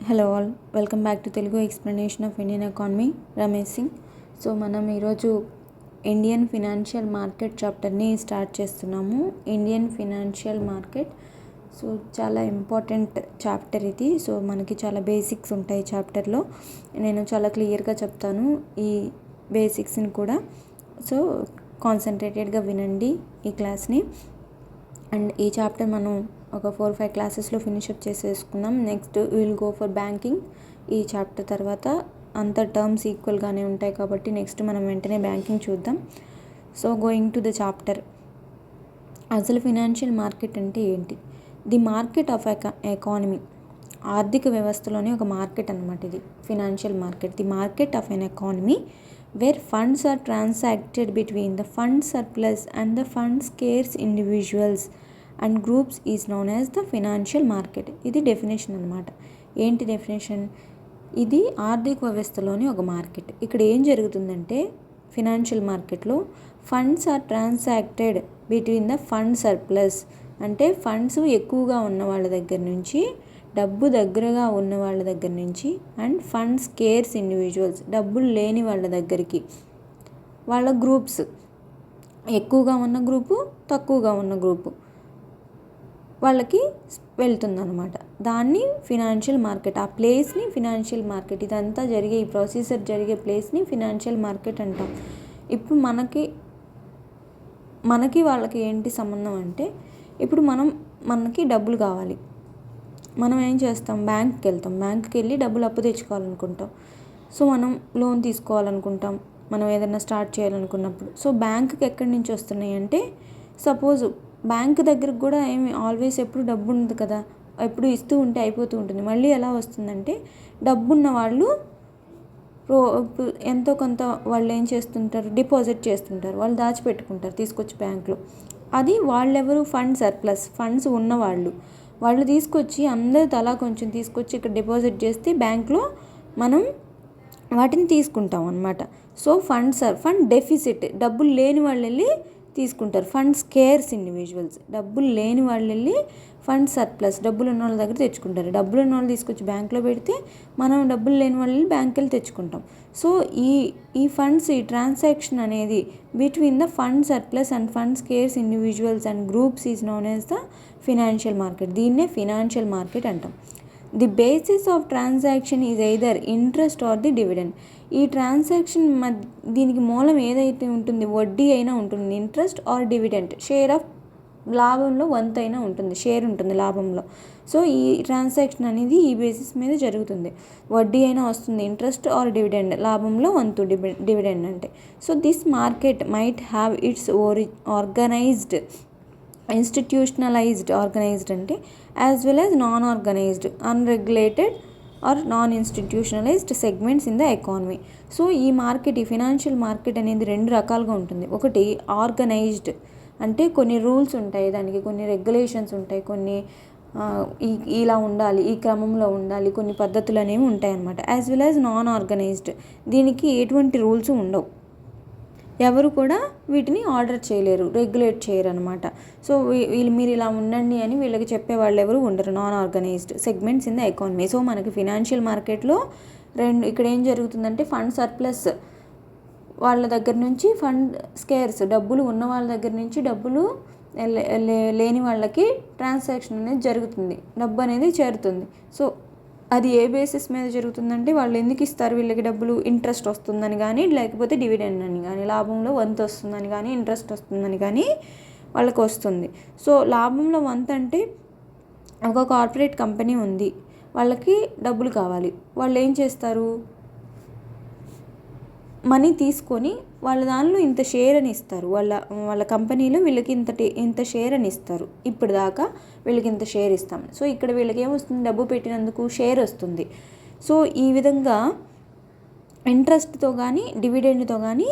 Hello all, welcome back to Telugu explanation of Indian economy. Ramesh Singh. So మనం ఈరోజు Indian financial market చాప్టర్ని start చేస్తున్నాము. Indian financial market so చాలా important chapter ఇది. So మనకి చాలా బేసిక్స్ ఉంటాయి చాప్టర్లో. నేను చాలా క్లియర్గా చెప్తాను ఈ బేసిక్స్ని కూడా. సో కాన్సన్ట్రేటెడ్గా వినండి ఈ క్లాస్ని. అండ్ ఈ చాప్టర్ మనం ఒక 4-5 క్లాసెస్లో ఫినిషప్ చేసేసుకుందాం. Next will go for banking. ఈ చాప్టర్ తర్వాత అంత టర్మ్స్ ఈక్వల్గానే ఉంటాయి కాబట్టి నెక్స్ట్ మనం వెంటనే బ్యాంకింగ్ చూద్దాం. So going to the chapter. అసలు ఫినాన్షియల్ మార్కెట్ అంటే ఏంటి? The market of economy. ఆర్థిక వ్యవస్థలోనే ఒక మార్కెట్ అనమాట ఇది financial market. The market of an economy where funds are transacted between the fund surplus and the fund scarce individuals and groups is known as the financial market. ఇది definition అనమాట. ఏంటి definition? ఇది ఆర్థిక వ్యవస్థలోని ఒక market. ఇక్కడ ఏం జరుగుతుందంటే ఫినాన్షియల్ మార్కెట్లో funds are transacted between the fund surplus, అంటే ఫండ్స్ ఎక్కువగా ఉన్న వాళ్ళ దగ్గర నుంచి, డబ్బు దగ్గరగా ఉన్న వాళ్ళ దగ్గర నుంచి, అండ్ ఫండ్ స్కేర్స్ ఇండివిజువల్స్, డబ్బులు లేని వాళ్ళ దగ్గరికి, వాళ్ళ గ్రూప్స్, ఎక్కువగా ఉన్న గ్రూపు తక్కువగా ఉన్న గ్రూపు వాళ్ళకి వెళ్తుందన్నమాట. దాన్ని ఫినాన్షియల్ మార్కెట్, ఆ ప్లేస్ని ఫినాన్షియల్ మార్కెట్, ఇదంతా జరిగే ఈ ప్రొసీజర్ జరిగే ప్లేస్ని ఫినాన్షియల్ మార్కెట్ అంటాం. ఇప్పుడు మనకి వాళ్ళకి ఏంటి సంబంధం అంటే, ఇప్పుడు మనకి డబ్బులు కావాలి, మనం ఏం చేస్తాం? బ్యాంక్కి వెళ్తాం. బ్యాంక్కి వెళ్ళి డబ్బులు అప్పు తెచ్చుకోవాలనుకుంటాం. సో మనం లోన్ తీసుకోవాలనుకుంటాం మనం ఏదైనా స్టార్ట్ చేయాలనుకున్నప్పుడు. సో బ్యాంక్కి ఎక్కడి నుంచి వస్తున్నాయి అంటే, సపోజ్ బ్యాంక్ దగ్గరకు కూడా ఏమి ఆల్వేస్ ఎప్పుడు డబ్బు ఉండదు కదా, ఎప్పుడు ఇస్తూ ఉంటే అయిపోతూ ఉంటుంది. మళ్ళీ ఎలా వస్తుందంటే, డబ్బున్న వాళ్ళు ఎంతో కొంత వాళ్ళు ఏం చేస్తుంటారు, డిపాజిట్ చేస్తుంటారు, వాళ్ళు దాచిపెట్టుకుంటారు తీసుకొచ్చి బ్యాంక్లో. అది వాళ్ళెవరు? ఫండ్ సర్ప్లస్, ఫండ్స్ ఉన్నవాళ్ళు. వాళ్ళు తీసుకొచ్చి అందరి తలా కొంచెం తీసుకొచ్చి ఇక్కడ డిపాజిట్ చేస్తే బ్యాంక్లో మనం వాటిని తీసుకుంటాం అన్నమాట. సో ఫండ్ డెఫిసిట్, డబ్బులు లేని వాళ్ళు వెళ్ళి తీసుకుంటారు. ఫండ్ స్కేర్స్ ఇండివిజువల్స్, డబ్బులు లేని వాళ్ళు వెళ్ళి ఫండ్ సర్ప్లస్, డబ్బులు ఉన్న వాళ్ళ దగ్గర తెచ్చుకుంటారు. డబ్బులు ఉన్న వాళ్ళు తీసుకొచ్చి బ్యాంక్లో పెడితే మనం డబ్బులు లేని వాళ్ళు వెళ్ళి బ్యాంక్కి వెళ్ళి తెచ్చుకుంటాం. సో ఈ ఫండ్స్, ఈ ట్రాన్సాక్షన్ అనేది between the fund surplus and fund scarce individuals and groups is known as the financial market. దీన్నే ఫినాన్షియల్ మార్కెట్ అంటాం. The basis of transaction is either interest or the dividend. ఈ transaction దీనికి మూలం ఏదైతే ఉంటుంది, వడ్డీ అయినా ఉంటుంది, interest or dividend, share of లాభంలో వంతు అయినా ఉంటుంది, షేర్ ఉంటుంది లాభంలో. సో ఈ ట్రాన్సాక్షన్ అనేది ఈ బేసిస్ మీద జరుగుతుంది. వడ్డీ అయినా వస్తుంది, ఇంట్రెస్ట్ ఆర్ డివిడెండ్, లాభంలో వంతు డివిడెండ్ అంటే. So this market might have its organized, institutionalized, organized అంటే as well as non organized, unregulated or non institutionalized segments in the economy. So ఈ మార్కెట్, ఈ ఫినాన్షియల్ మార్కెట్ అనేది 2 రకాలుగా ఉంటుంది. ఒకటి ఆర్గనైజ్డ్, అంటే కొన్ని రూల్స్ ఉంటాయి, దానికి కొన్ని రెగ్యులేషన్స్ ఉంటాయి, కొన్ని ఇలా ఉండాలి, ఈ క్రమంలో ఉండాలి, కొన్ని పద్ధతులు అనేవి ఉంటాయి అన్నమాట. As well as non organised, దీనికి ఎటువంటి రూల్స్ ఉండవు, ఎవరు కూడా వీటిని ఆర్డర్ చేయలేరు, రెగ్యులేట్ చేయరు అనమాట. సో మీరు ఇలా ఉండండి అని వీళ్ళకి చెప్పే వాళ్ళు ఎవరు ఉండరు. Non organised segments in the economy. So మనకి ఫినాన్షియల్ మార్కెట్లో ఇక్కడ ఏం జరుగుతుందంటే, ఫండ్ సర్ప్లస్ వాళ్ళ దగ్గర నుంచి, ఫండ్ స్కేర్స్ డబ్బులు ఉన్న వాళ్ళ దగ్గర నుంచి డబ్బులు లేని వాళ్ళకి ట్రాన్సాక్షన్ అనేది జరుగుతుంది, డబ్బు అనేది చేరుతుంది. సో అది ఏ బేసిస్ మీద జరుగుతుందంటే, వాళ్ళు ఎందుకు ఇస్తారు వీళ్ళకి డబ్బులు? ఇంట్రెస్ట్ వస్తుందని కానీ, లేకపోతే డివిడెండ్ అని కానీ, లాభంలో వంతు వస్తుందని కానీ, ఇంట్రెస్ట్ వస్తుందని కానీ వాళ్ళకి వస్తుంది. సో లాభంలో వంతు అంటే, ఒక కార్పొరేట్ కంపెనీ ఉంది, వాళ్ళకి డబ్బులు కావాలి, వాళ్ళు ఏం చేస్తారు? మనీ తీసుకొని వాళ్ళ దానిలో ఇంత షేర్ అని ఇస్తారు, వాళ్ళ కంపెనీలో వీళ్ళకి ఇంత షేర్ అని ఇస్తారు, ఇప్పుడు దాకా వీళ్ళకి ఇంత షేర్ ఇస్తాం. సో ఇక్కడ వీళ్ళకి ఏమొస్తుంది? డబ్బు పెట్టినందుకు షేర్ వస్తుంది. సో ఈ విధంగా ఇంట్రెస్ట్తో కానీ, డివిడెండ్తో కానీ,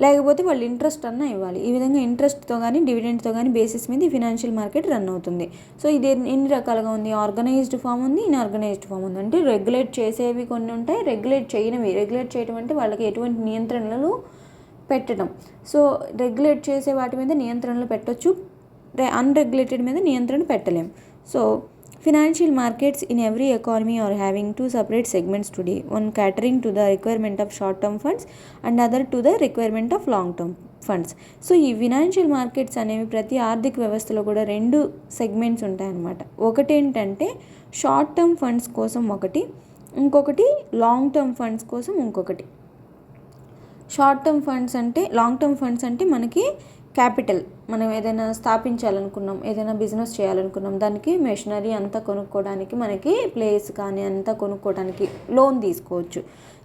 లేకపోతే వాళ్ళు ఇంట్రెస్ట్ అన్నా ఇవ్వాలి. ఈ విధంగా ఇంట్రెస్ట్తో కానీ, డివిడెండ్తో కానీ బేసిస్ మీద ఈ ఫినాన్షియల్ మార్కెట్ రన్ అవుతుంది. సో ఇది ఎన్ని రకాలుగా ఉంది? ఆర్గనైజ్డ్ ఫామ్ ఉంది, ఇన్ఆర్గనైజ్డ్ ఫామ్ ఉంది. అంటే రెగ్యులేట్ చేసేవి కొన్ని ఉంటాయి, రెగ్యులేట్ చేయనివి. రెగ్యులేట్ చేయడం అంటే వాళ్ళకి ఎటువంటి నియంత్రణలు పెట్టడం. సో రెగ్యులేట్ చేసే వాటి మీద నియంత్రణలు పెట్టవచ్చు, అన్రెగ్యులేటెడ్ మీద నియంత్రణ పెట్టలేం. So Financial markets in every economy are having two separate segments today, one catering to the requirement of short-term funds and other to the requirement of long-term funds. So ఈ financial markets అనేవి ప్రతి ఆర్థిక వ్యవస్థలో కూడా 2 segments ఉంటాయన్నమాట. ఒకటి ఏంటంటే short term funds కోసం ఒకటి, ఇంకొకటి లాంగ్ టర్మ్ ఫండ్స్ కోసం ఇంకొకటి. షార్ట్ టర్మ్ ఫండ్స్ అంటే, లాంగ్ టర్మ్ ఫండ్స్ అంటే మనకి క్యాపిటల్, మనం ఏదైనా స్థాపించాలనుకున్నాం, ఏదైనా బిజినెస్ చేయాలనుకున్నాం, దానికి మెషినరీ అంతా కొనుక్కోవడానికి, మనకి ప్లేస్ కానీ అంతా కొనుక్కోవడానికి లోన్ తీసుకోవచ్చు.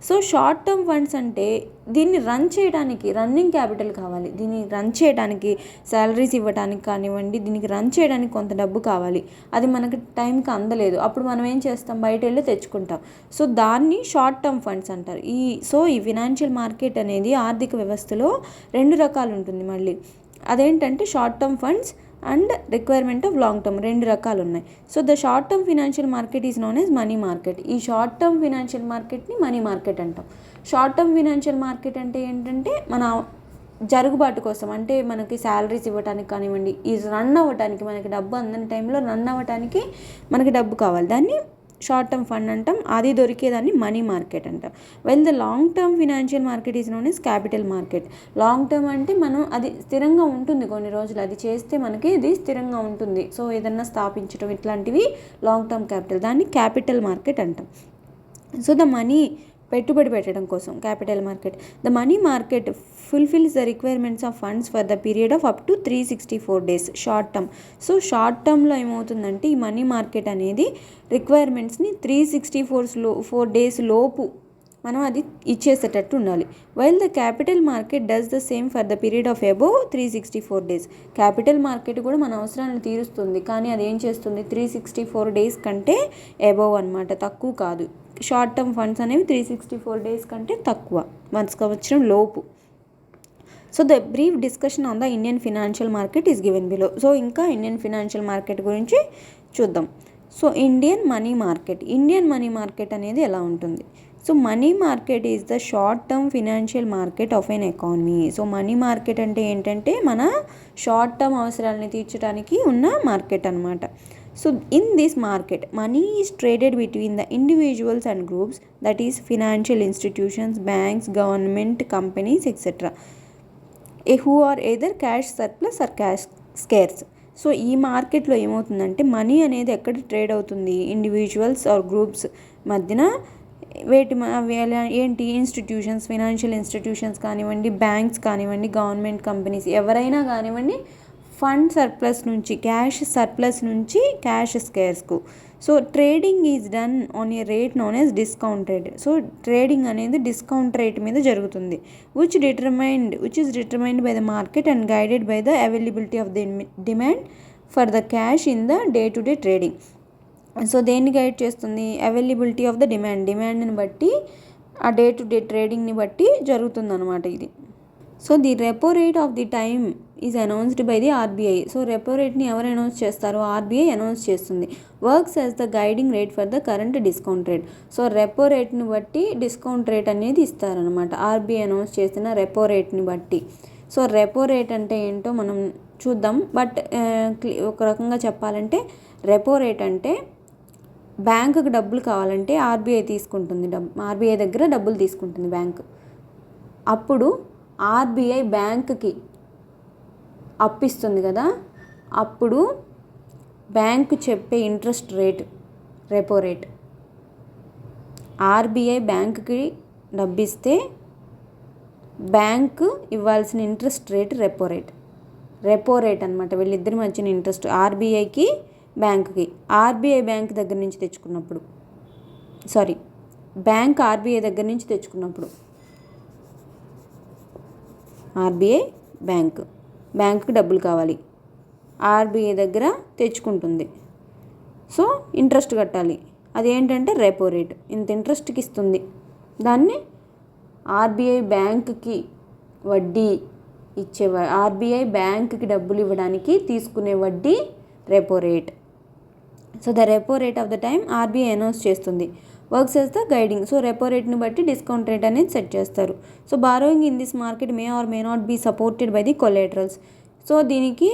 సో షార్ట్ టర్మ్ ఫండ్స్ అంటే దీన్ని రన్ చేయడానికి రన్నింగ్ క్యాపిటల్ కావాలి. దీన్ని రన్ చేయడానికి, శాలరీస్ ఇవ్వడానికి కానివ్వండి, దీనికి రన్ చేయడానికి కొంత డబ్బు కావాలి. అది మనకి టైంకి అందలేదు, అప్పుడు మనం ఏం చేస్తాం, బయట వెళ్ళి తెచ్చుకుంటాం. సో దాన్ని షార్ట్ టర్మ్ ఫండ్స్ అంటారు. ఈ ఫినాన్షియల్ మార్కెట్ అనేది ఆర్థిక వ్యవస్థలో 2 రకాలు ఉంటుంది. మళ్ళీ అదేంటంటే short term funds and requirement of long term, 2 రకాలు ఉన్నాయి. So the short term financial market is known as money market. ఈ షార్ట్ టర్మ్ ఫినాన్షియల్ మార్కెట్ని మనీ మార్కెట్ అంటాం. షార్ట్ టర్మ్ ఫినాన్షియల్ మార్కెట్ అంటే ఏంటంటే మన జరుగుబాటు కోసం, అంటే మనకి శాలరీస్ ఇవ్వడానికి కానివ్వండి, ఈ రన్ అవ్వడానికి, మనకి డబ్బు అందని టైంలో రన్ అవ్వడానికి మనకి డబ్బు కావాలి, దాన్ని షార్ట్ టర్మ్ ఫండ్ అంటాం. అది దొరికేదాన్ని మనీ మార్కెట్ అంటాం. Well the long term financial market is known as capital market. Long term అంటే మనం అది స్థిరంగా ఉంటుంది, కొన్ని రోజులు అది చేస్తే మనకి ఇది స్థిరంగా ఉంటుంది. సో ఏదన్నా స్థాపించడం ఇట్లాంటివి లాంగ్ టర్మ్ క్యాపిటల్, దాన్ని క్యాపిటల్ మార్కెట్ అంటాం. సో ద మనీ, పెట్టుబడి పెట్టడం కోసం capital market. The money market fulfils the requirements of funds for the period of up to 364 days short term. So short టర్మ్లో ఏమవుతుందంటే ఈ మనీ మార్కెట్ అనేది రిక్వైర్మెంట్స్ని 364 days లోపు మనం అది ఇచ్చేసేటట్టు ఉండాలి. While the capital market does the same for the period of above 364 days. Capital market కూడా మన అవసరాలను తీరుస్తుంది, కానీ అది ఏం చేస్తుంది, 364 days కంటే అబోవ్ అనమాట, తక్కువ కాదు. షార్ట్ టర్మ్ ఫండ్స్ అనేవి 364 days కంటే తక్కువ, 1 సంవత్సరం లోపు. So the brief discussion on the Indian financial market is given below. So ఇంకా ఇండియన్ ఫినాన్షియల్ మార్కెట్ గురించి చూద్దాం. సో ఇండియన్ మనీ మార్కెట్ అనేది ఎలా ఉంటుంది. So money market is the short term financial market of an economy. So money market అంటే ఏంటంటే మన short term అవసరాలని తీర్చడానికి ఉన్న మార్కెట్ అనమాట. So in this market money is traded between the individuals and groups, that is financial institutions, banks, government, companies etcetera, who are either cash surplus or cash scarce. So ఈ మార్కెట్లో ఏమవుతుందంటే money అనేది ఎక్కడ trade అవుతుంది, individuals are groups మధ్యన. ఏంటి, institutions, financial institutions కానివ్వండి, banks కానివ్వండి, గవర్నమెంట్ కంపెనీస్, ఎవరైనా కానివ్వండి, ఫండ్ సర్ప్లస్ నుంచి, క్యాష్ సర్ప్లస్ నుంచి క్యాష్ స్కేర్స్కు. So trading is done on a rate known as discount rate. So trading అనేది డిస్కౌంట్ రేట్ మీద జరుగుతుంది, which is determined by the market and guided by the availability of the demand for the cash in the day to day trading. So దేన్ని guide చేస్తుంది, availability of the డిమాండ్ని బట్టి, ఆ day to day ట్రేడింగ్ని బట్టి జరుగుతుంది అనమాట ఇది. So the repo rate of the time is announced by the RBI. So repo రేట్ని ఎవరు అనౌన్స్ చేస్తారు, ఆర్బీఐ అనౌన్స్ చేస్తుంది. Works as the guiding rate for the current discount rate. So repo రేట్ని బట్టి డిస్కౌంట్ రేట్ అనేది ఇస్తారనమాట, RBI announce చేసిన repo రేట్ని బట్టి. సో రెపో రేట్ అంటే ఏంటో మనం చూద్దాం. బట్ ఒక రకంగా చెప్పాలంటే రెపో రేట్ అంటే బ్యాంకుకి డబ్బులు కావాలంటే ఆర్బీఐ తీసుకుంటుంది, ఆర్బీఐ దగ్గర డబ్బులు తీసుకుంటుంది బ్యాంకు. అప్పుడు ఆర్బీఐ బ్యాంకుకి అప్పిస్తుంది కదా, అప్పుడు బ్యాంకు చెప్పే interest rate repo rate. RBI బ్యాంకుకి డబ్బిస్తే బ్యాంకు ఇవ్వాల్సిన ఇంట్రెస్ట్ రేట్ రెపో రేట్ అనమాట. వీళ్ళిద్దరి మధ్యన ఇంట్రెస్ట్ ఆర్బీఐకి బ్యాంకుకి. ఆర్బీఐ బ్యాంక్ దగ్గర నుంచి తెచ్చుకున్నప్పుడు, బ్యాంక్ ఆర్బీఐ దగ్గర నుంచి తెచ్చుకున్నప్పుడు, ఆర్బీఐ బ్యాంకుకి డబ్బులు కావాలి, ఆర్బీఐ దగ్గర తెచ్చుకుంటుంది. సో ఇంట్రెస్ట్ కట్టాలి, అదేంటంటే రెపో రేట్, ఇంత ఇంట్రెస్ట్కి ఇస్తుంది. దాన్ని ఆర్బీఐ బ్యాంకుకి వడ్డీ ఇచ్చే, ఆర్బీఐ బ్యాంకుకి డబ్బులు ఇవ్వడానికి తీసుకునే వడ్డీ repo rate. So the repo rate of the time RBI announce చేస్తుంది. Works as the guiding. So repo రేట్ని బట్టి డిస్కౌంట్ రేట్ అనేది సెట్ చేస్తారు. So borrowing in this market may or may not be supported by the collaterals. So దీనికి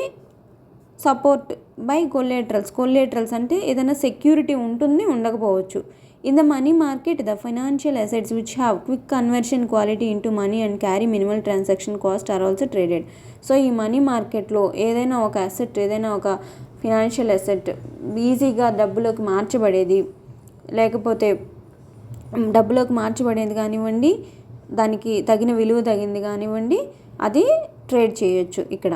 support by collaterals అంటే ఏదైనా security ఉంటుంది, ఉండకపోవచ్చు. In the money market the financial assets which have quick conversion quality into money and carry minimal transaction cost are also traded. So ఈ money మార్కెట్లో ఏదైనా ఒక asset, ఏదైనా ఒక ఫినాన్షియల్ అసెట్ ఈజీగా డబ్బులోకి మార్చబడేది, లేకపోతే డబ్బులోకి మార్చబడేది కానివ్వండి, దానికి తగిన విలువ తగింది కానివ్వండి, అది ట్రేడ్ చేయొచ్చు ఇక్కడ.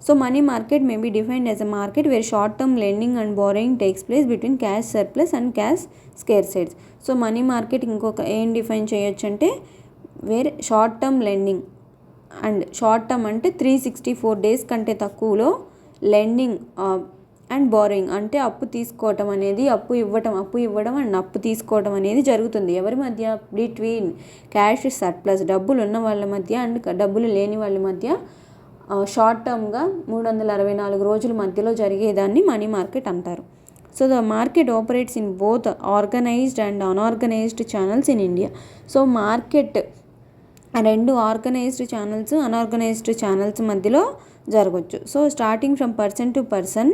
So money market may be defined as a market where short term lending and borrowing takes place between cash surplus and cash scarce sides. So money market ఇంకొక ఏం డిఫైన్ చేయొచ్చు అంటే where short term lending and short term అంటే 364 days కంటే తక్కువలో lending and borrowing అంటే అప్పు తీసుకోవటం అనేది, అప్పు ఇవ్వడం అండ్ అప్పు తీసుకోవడం అనేది జరుగుతుంది. ఎవరి మధ్య? బిట్వీన్ క్యాష్ సర్ప్లస్ డబ్బులు ఉన్న వాళ్ళ మధ్య అండ్ డబ్బులు లేని వాళ్ళ మధ్య షార్ట్ టర్మ్గా 364 రోజుల మధ్యలో జరిగేదాన్ని మనీ మార్కెట్ అంటారు. So the market operates in both organized and unorganized channels in India. So market 2 organized channels, unorganized channels మధ్యలో జరగవచ్చు. So starting from person to person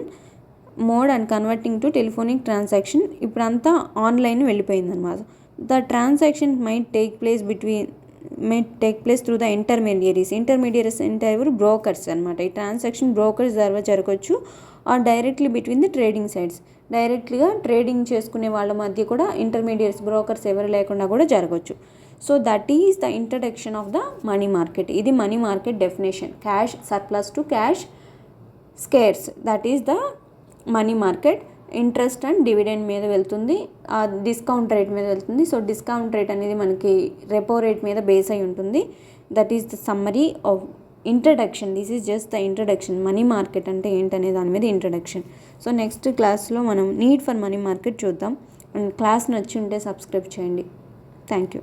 mode and converting to telephonic transaction. ఇప్పుడంతా online వెళ్ళిపోయిందనమాట. The transaction might take place through the intermediaries అంటే ఎవరు? Brokers అనమాట. ఈ transaction brokers ద్వారా జరగవచ్చు. Or directly between the trading sides, డైరెక్ట్లీగా ట్రేడింగ్ చేసుకునే వాళ్ళ మధ్య కూడా ఇంటర్మీడియట్స్, బ్రోకర్స్ ఎవరు లేకుండా కూడా జరగవచ్చు. So that is the introduction of the money market. ఇది money market definition. Cash surplus to cash scarce, that is the money market. Interest and dividend మీద వెళ్తుంది, డిస్కౌంట్ రేట్ మీద వెళ్తుంది. సో డిస్కౌంట్ రేట్ అనేది మనకి రెపో రేట్ మీద base అయి ఉంటుంది. That is the summary of introduction. This is just the introduction. Money market అంటే ఏంటనే దాని మీద ఇంట్రడక్షన్. సో నెక్స్ట్ క్లాస్లో మనం నీడ్ ఫర్ మనీ మార్కెట్ చూద్దాం. అండ్ క్లాస్ నచ్చి ఉంటే సబ్స్క్రైబ్ చేయండి. Thank you.